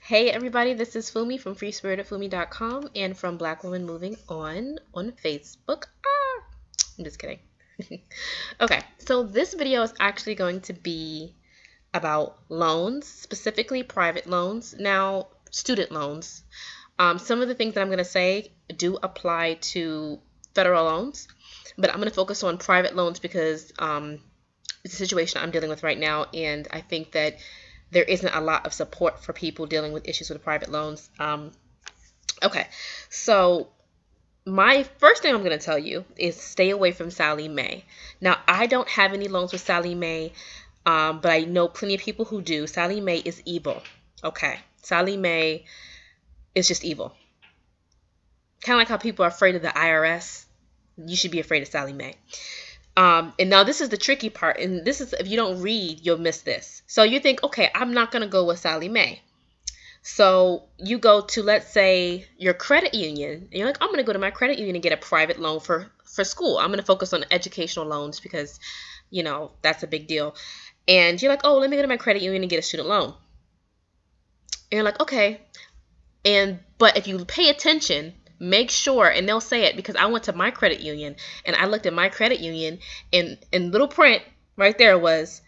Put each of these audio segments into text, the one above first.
Hey everybody, this is Fumi from freespiritedfumi.com and from Black Woman Moving on Facebook. I'm just kidding. Okay, so this video is actually going to be about loans, specifically private loans. Now, student loans. Some of the things that I'm going to say do apply to federal loans, but I'm going to focus on private loans because it's a situation I'm dealing with right now, and I think that there isn't a lot of support for people dealing with issues with private loans. Okay, so my first thing I'm going to tell you is stay away from Sallie Mae. Now, I don't have any loans with Sallie Mae, but I know plenty of people who do. Sallie Mae is evil. Okay, Sallie Mae is just evil. Kind of like how people are afraid of the IRS. You should be afraid of Sallie Mae. And now this is the tricky part, and this is, if you don't read, you'll miss this. So you think, okay, I'm not going to go with Sallie Mae. So you go to, let's say, your credit union, and you're like, I'm going to go to my credit union and get a private loan for school. I'm going to focus on educational loans because, you know, that's a big deal. And you're like, oh, let me go to my credit union and get a student loan. And you're like, okay. But if you pay attention, make sure, and they'll say it because I went to my credit union and I looked at my credit union, and in little print right there was,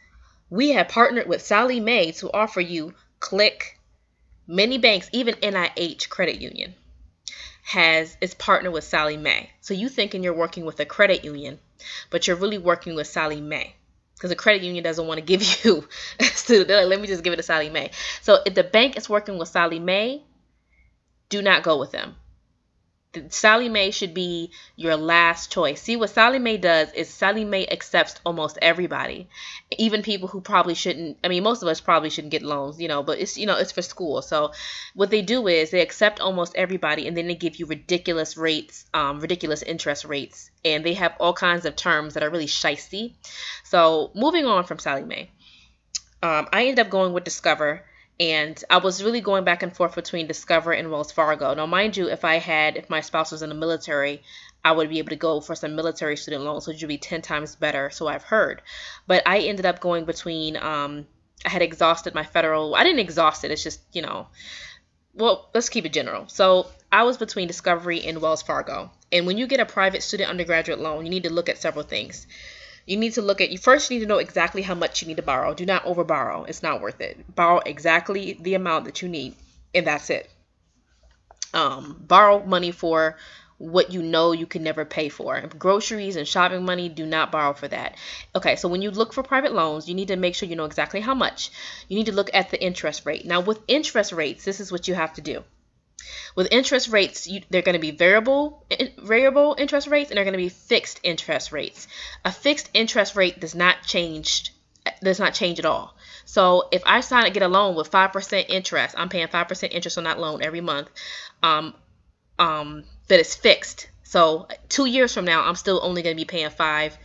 we have partnered with Sallie Mae to offer you click. Many banks, even NIH credit union is partnered with Sallie Mae. So you thinking you're working with a credit union, but you're really working with Sallie Mae because the credit union doesn't want to give you a student. They're like, let me just give it to Sallie Mae. So if the bank is working with Sallie Mae, do not go with them. Sallie Mae should be your last choice. See, what Sallie Mae does is Sallie Mae accepts almost everybody, even people who probably shouldn't. I mean, most of us probably shouldn't get loans, you know, but it's, you know, it's for school. So what they do is they accept almost everybody, and then they give you ridiculous rates, ridiculous interest rates, and they have all kinds of terms that are really shysty. So moving on from Sallie Mae, I ended up going with Discover. And I was really going back and forth between Discover and Wells Fargo. Now, mind you, if my spouse was in the military, I would be able to go for some military student loans, which would be 10 times better, so I've heard. But I ended up going between, I had exhausted my federal. I didn't exhaust it. It's just, you know, well, let's keep it general. So I was between Discovery and Wells Fargo. And when you get a private student undergraduate loan, you need to look at several things. You need to look at, you first need to know exactly how much you need to borrow. Do not overborrow. It's not worth it. Borrow exactly the amount that you need, and that's it. Borrow money for what you know you can never pay for. Groceries and shopping money, do not borrow for that. Okay, so when you look for private loans, you need to make sure you know exactly how much. You need to look at the interest rate. Now, with interest rates, this is what you have to do. With interest rates, they're going to be variable interest rates, and they're going to be fixed interest rates. A fixed interest rate does not change at all. So if I sign to get a loan with 5% interest, I'm paying 5% interest on that loan every month. That is fixed. So 2 years from now, I'm still only going to be paying 5%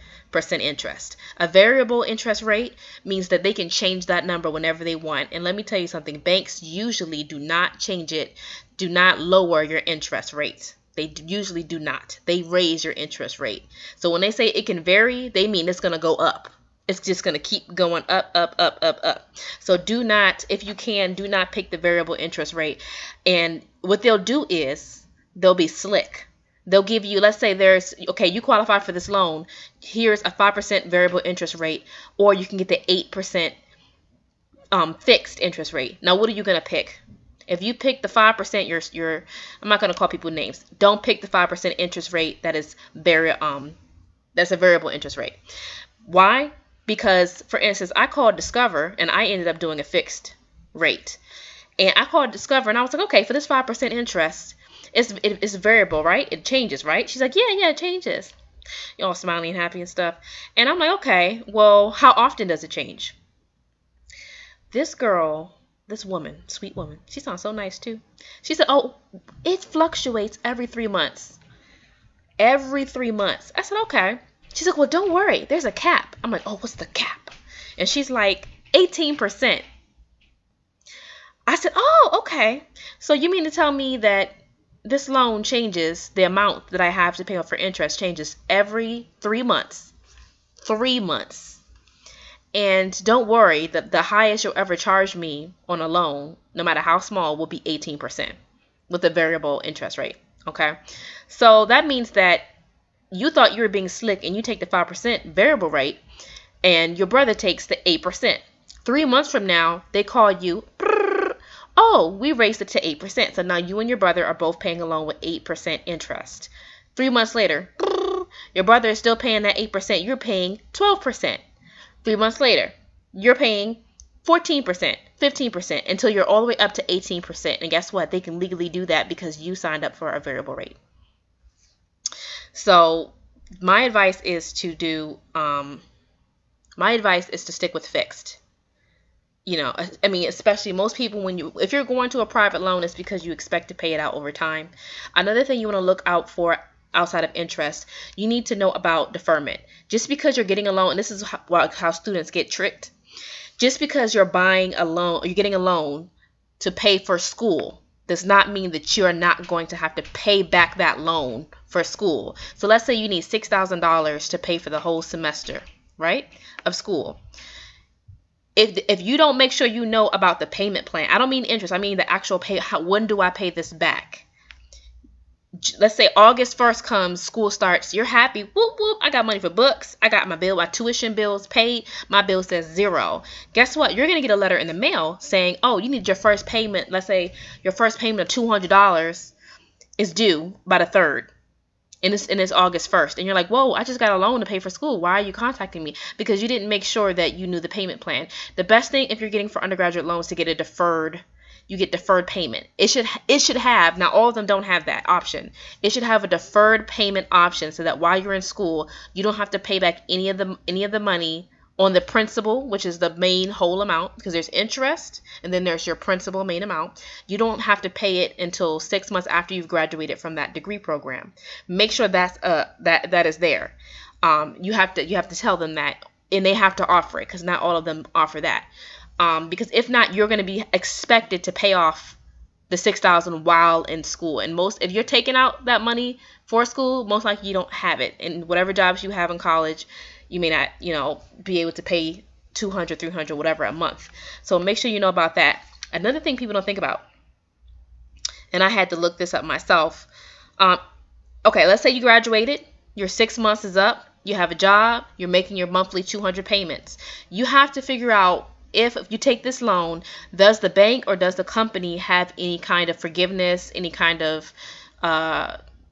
interest. A variable interest rate means that they can change that number whenever they want. And let me tell you something, banks usually do not change it, do not lower your interest rates. They usually do not. They raise your interest rate. So when they say it can vary, they mean it's going to go up. It's just going to keep going up, up, up, up, up. So do not, if you can, do not pick the variable interest rate. And what they'll do is they'll be slick. They'll give you, let's say okay, you qualify for this loan. Here's a 5% variable interest rate, or you can get the 8% fixed interest rate. Now, what are you going to pick? If you pick the 5%, I'm not going to call people names. Don't pick the 5% interest rate that is that's a variable interest rate. Why? Because, for instance, I called Discover, and I ended up doing a fixed rate. And I called Discover, and I was like, okay, for this 5% interest, it's variable, right? It changes, right? She's like, yeah, it changes. You're all smiling and happy and stuff. And I'm like, okay, well, how often does it change? This woman, sweet woman, she sounds so nice too. She said, oh, it fluctuates every 3 months. Every 3 months. I said, okay. She's like, well, don't worry. There's a cap. I'm like, oh, what's the cap? And she's like, 18%. I said, oh, okay. So you mean to tell me that this loan changes, the amount that I have to pay for interest changes every 3 months. 3 months. And don't worry, the highest you'll ever charge me on a loan, no matter how small, will be 18% with a variable interest rate. Okay, so that means that you thought you were being slick and you take the 5% variable rate and your brother takes the 8%. 3 months from now, they call you, oh, we raised it to 8%. So now you and your brother are both paying a loan with 8% interest. 3 months later, your brother is still paying that 8%. You're paying 12%. 3 months later, you're paying 14%, 15%, until you're all the way up to 18%. And guess what? They can legally do that because you signed up for a variable rate. So my advice is to stick with fixed. You know, I mean, especially most people, if you're going to a private loan, it's because you expect to pay it out over time. Another thing you want to look out for outside of interest, you need to know about deferment. Just because you're getting a loan, and this is how students get tricked. Just because you're buying a loan, or you're getting a loan to pay for school, does not mean that you're not going to have to pay back that loan for school. So let's say you need $6,000 to pay for the whole semester, right, of school. If you don't make sure you know about the payment plan, I don't mean interest, I mean the actual pay. When do I pay this back? Let's say August 1st comes, school starts, you're happy, whoop, whoop, I got money for books, I got my tuition bills paid, my bill says 0. Guess what? You're going to get a letter in the mail saying, oh, you need your first payment, let's say your first payment of $200 is due by the 3rd. And it's August 1st. And you're like, whoa, I just got a loan to pay for school. Why are you contacting me? Because you didn't make sure that you knew the payment plan. The best thing if you're getting for undergraduate loans to get a deferred, you get deferred payment. It should have, now all of them don't have that option. It should have a deferred payment option so that while you're in school, you don't have to pay back any of the money on the principal, which is the main whole amount, because there's interest and then there's your principal main amount. You don't have to pay it until 6 months after you've graduated from that degree program. Make sure that is there. You have to tell them that, and they have to offer it, because not all of them offer that. Because if not, you're going to be expected to pay off the $6,000 while in school. And if you're taking out that money for school, most likely you don't have it. And whatever jobs you have in college, you may not, be able to pay $200, $300, whatever a month. So make sure you know about that. Another thing people don't think about, and I had to look this up myself. Okay, let's say you graduated, your 6 months is up, you have a job, you're making your monthly 200 payments. You have to figure out, if you take this loan, does the bank or does the company have any kind of forgiveness, any kind of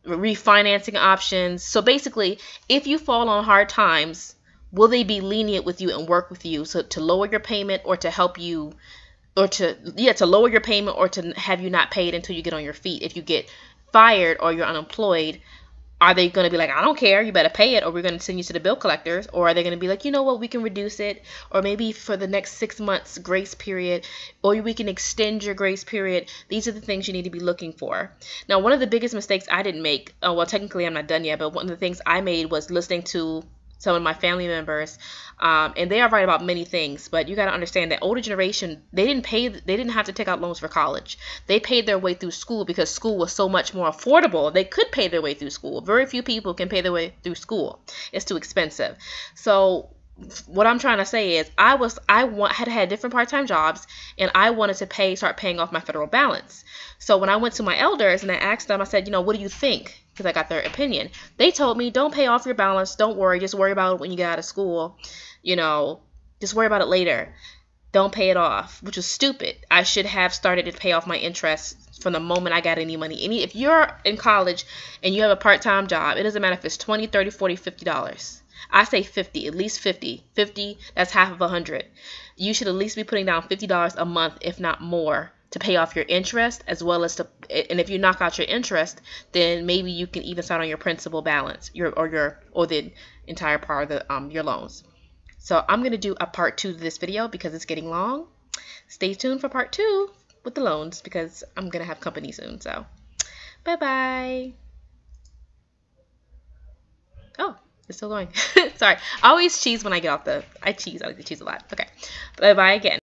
refinancing options? So basically, if you fall on hard times, will they be lenient with you and work with you to lower your payment, or to help you, or to lower your payment, or to have you not paid until you get on your feet? If you get fired or you're unemployed, are they going to be like, I don't care, you better pay it, or we're going to send you to the bill collectors? Or are they going to be like, you know what, we can reduce it, or maybe for the next 6 months grace period, or we can extend your grace period? These are the things you need to be looking for. Now, one of the biggest mistakes I didn't make, well, technically I'm not done yet, but one of the things I made was listening to some of my family members, and they are right about many things, but you got to understand that older generation, they didn't have to take out loans for college. They paid their way through school because school was so much more affordable. They could pay their way through school. Very few people can pay their way through school. It's too expensive. So what I'm trying to say is I had different part-time jobs, and I wanted to start paying off my federal balance. So when I went to my elders and I asked them, I said, what do you think? Because I got their opinion. They told me, don't pay off your balance. Don't worry. Just worry about it when you get out of school. Just worry about it later. Don't pay it off, which was stupid. I should have started to pay off my interest from the moment I got any money. If you're in college and you have a part-time job, it doesn't matter if it's $20, $30, $40, $50. I say 50, at least 50. 50, that's half of 100. You should at least be putting down $50 a month, if not more, to pay off your interest, as well as and if you knock out your interest, then maybe you can even start on your principal balance, or the entire part of your loans. So I'm going to do a part 2 to this video because it's getting long. Stay tuned for part 2 with the loans, because I'm going to have company soon. So bye-bye. Oh, it's still going. Sorry. I always cheese when I get off I like to cheese a lot. Okay. Bye-bye again.